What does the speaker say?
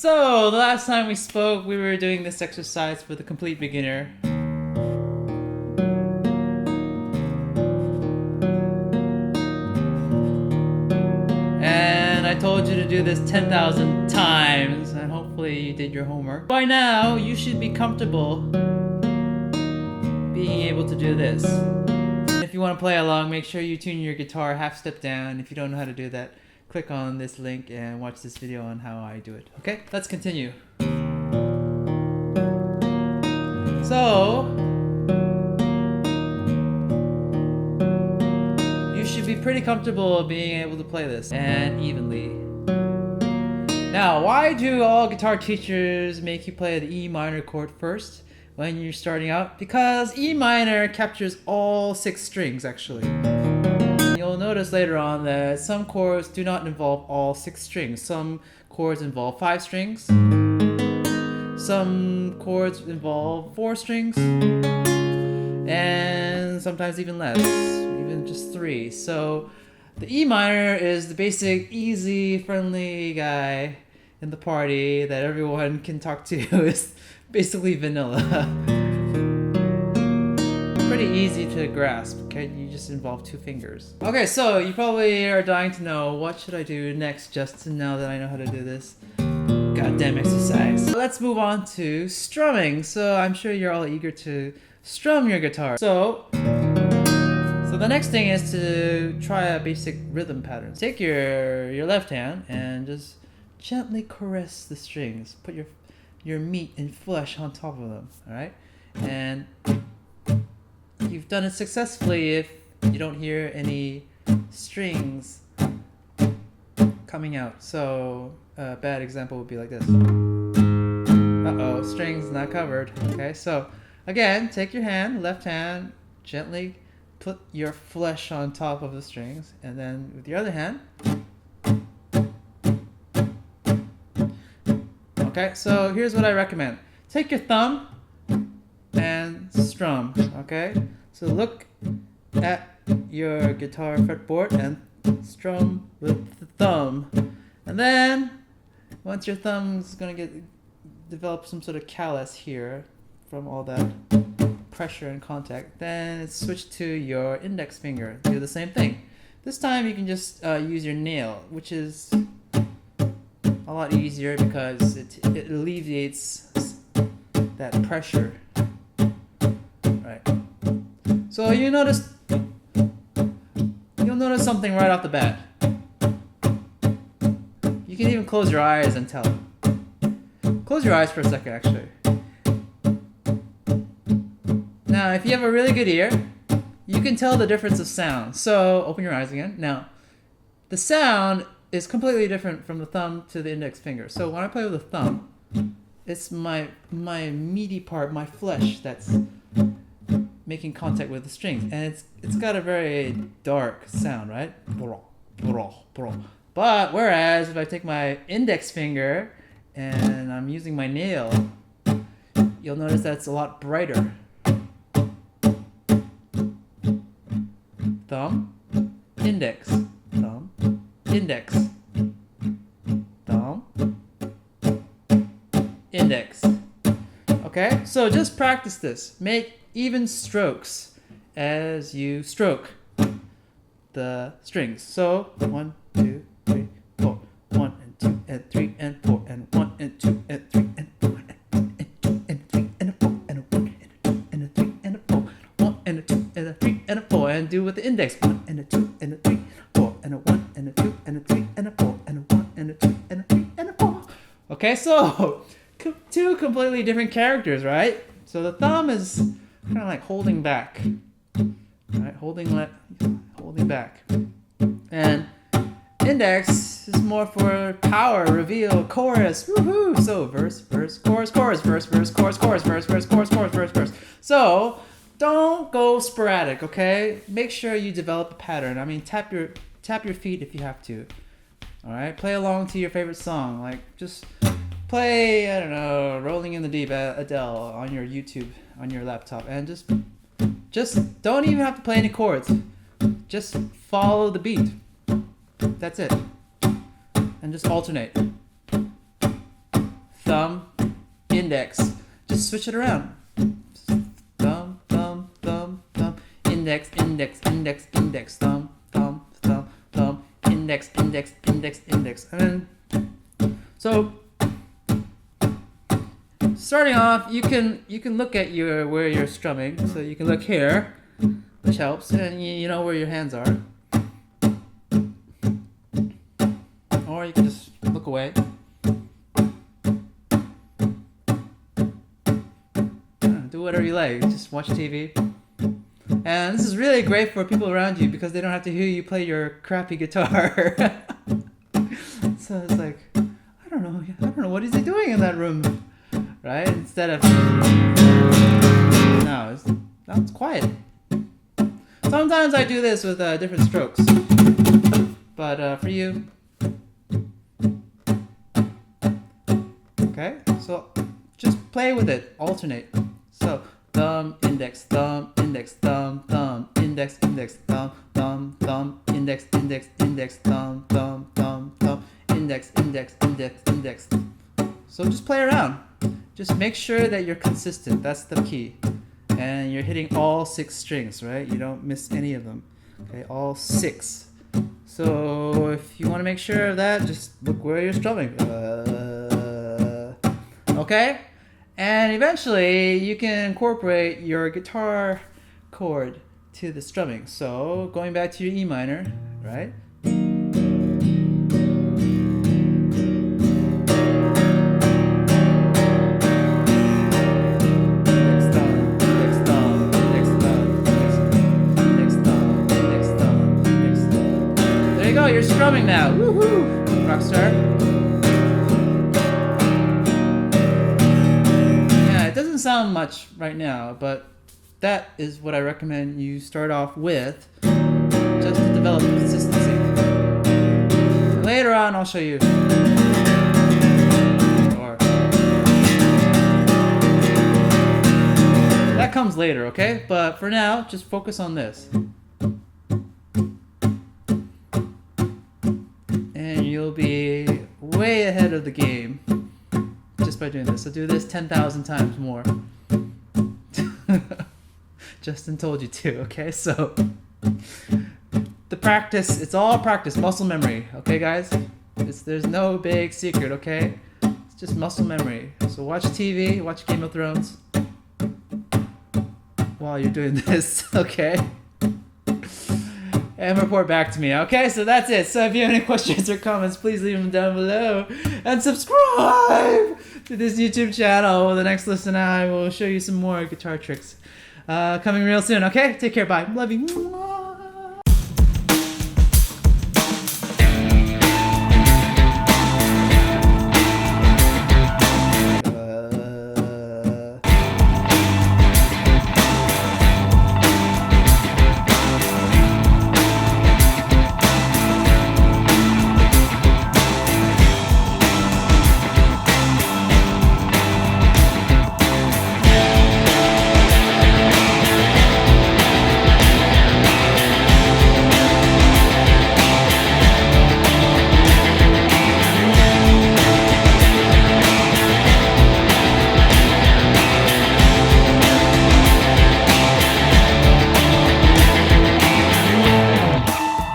So, the last time we spoke, we were doing this exercise for the complete beginner. And I told you to do this 10,000 times, and hopefully you did your homework. By now, you should be comfortable being able to do this. If you want to play along, make sure you tune your guitar half step down. If you don't know how to do that, click on this link and watch this video on how I do it. Okay, let's continue. So, you should be pretty comfortable being able to play this and evenly. Now, why do all guitar teachers make you play the E minor chord first when you're starting out? Because E minor captures all 6 strings actually. You'll notice later on that some chords do not involve all 6 strings. Some chords involve 5 strings. Some chords involve 4 strings. And sometimes even less, even just 3. So the E minor is the basic, easy, friendly guy in the party that everyone can talk to. It's basically vanilla. Pretty easy to grasp, okay? You just involve 2 fingers. Okay, so you probably are dying to know, what should I do next just to know that I know how to do this goddamn exercise. Let's move on to strumming. So I'm sure you're all eager to strum your guitar. So the next thing is to try a basic rhythm pattern. Take your left hand and just gently caress the strings. Put your meat and flesh on top of them, all right? And you've done it successfully if you don't hear any strings coming out. So a bad example would be like this. Uh-oh, strings not covered. Okay, so again, take your hand, left hand, gently put your flesh on top of the strings, and then with your other hand. Okay, so here's what I recommend. Take your thumb and strum, okay? So look at your guitar fretboard and strum with the thumb. And then, once your thumb's gonna develop some sort of callus here from all that pressure and contact, then switch to your index finger. Do the same thing. This time you can just use your nail, which is a lot easier because it alleviates that pressure. Right. So you'll notice something right off the bat. You can even close your eyes and tell. Close your eyes for a second, actually. Now, if you have a really good ear, you can tell the difference of sound. So open your eyes again. Now, the sound is completely different from the thumb to the index finger. So when I play with the thumb, it's my meaty part, my flesh, that's making contact with the strings, and it's got a very dark sound, right? But whereas if I take my index finger and I'm using my nail, you'll notice that it's a lot brighter. Thumb, index, thumb, index, thumb, index. Okay, so just practice this. Make even strokes as you stroke the strings. So 1, 2, 3, 4, 1 and 2 and 3 and 4 and 1 and 2 and 3 and 4 and 2 and 3 and a 4 and a 1 and a 2 and a 3 and a 4, 1 and a 2 and a 3 and a 4, and do with the index 1 and a 2 and a 3, 4 and a 1 and a 2 and a 3 and a 4 and a 1 and a 2 and a 3 and a 4. Okay, so 2 completely different characters, right? So the thumb is kind of like holding back, right? Holding back, and index is more for power, reveal, chorus, woohoo! So verse, chorus, verse, chorus, verse, chorus, verse, chorus, verse. So don't go sporadic, okay? Make sure you develop a pattern. I mean, tap your feet if you have to. All right, play along to your favorite song. Like just play, I don't know, Rolling in the Deep, Adele on your YouTube, on your laptop, and just don't even have to play any chords. Just follow the beat. That's it. And just alternate. thumb, index. Just switch it around. Thumb, thumb, thumb, thumb, index, index, index, index, thumb, thumb, thumb, thumb, index, index, index, index. And then, so starting off, you can look at where you're strumming. So you can look here, which helps, and you know where your hands are. Or you can just look away. Do whatever you like. Just watch TV. And this is really great for people around you because they don't have to hear you play your crappy guitar. So it's like, I don't know, what is he doing in that room? Right? Instead of, no, it's quiet. Sometimes I do this with different strokes. But for you, okay, so just play with it, alternate. So thumb, index, thumb, index, thumb, thumb, index, index, thumb, thumb, thumb, index, index, index, thumb, thumb, thumb, thumb, index, index, index, index. So just play around. Just make sure that you're consistent. That's the key. And you're hitting all 6 strings, right? You don't miss any of them. Okay, all 6. So if you want to make sure of that, just look where you're strumming. Okay? And eventually you can incorporate your guitar chord to the strumming. So going back to your E minor, right? There you go, you're strumming now. Woohoo! Rockstar. Doesn't sound much right now, but that is what I recommend you start off with, just to develop consistency. Later on, I'll show you. Or that comes later, okay? But for now, just focus on this. And you'll be way ahead of the game. Just by doing this. So do this 10,000 times more. Justin told you to, okay? So the practice, it's all practice, muscle memory, okay guys? There's no big secret, okay? It's just muscle memory. So watch TV, watch Game of Thrones while you're doing this, okay? And report back to me, okay? So that's it. So if you have any questions or comments, please leave them down below. And subscribe to this YouTube channel. The next lesson I will show you some more guitar tricks. Coming real soon, okay? Take care, bye. Love you.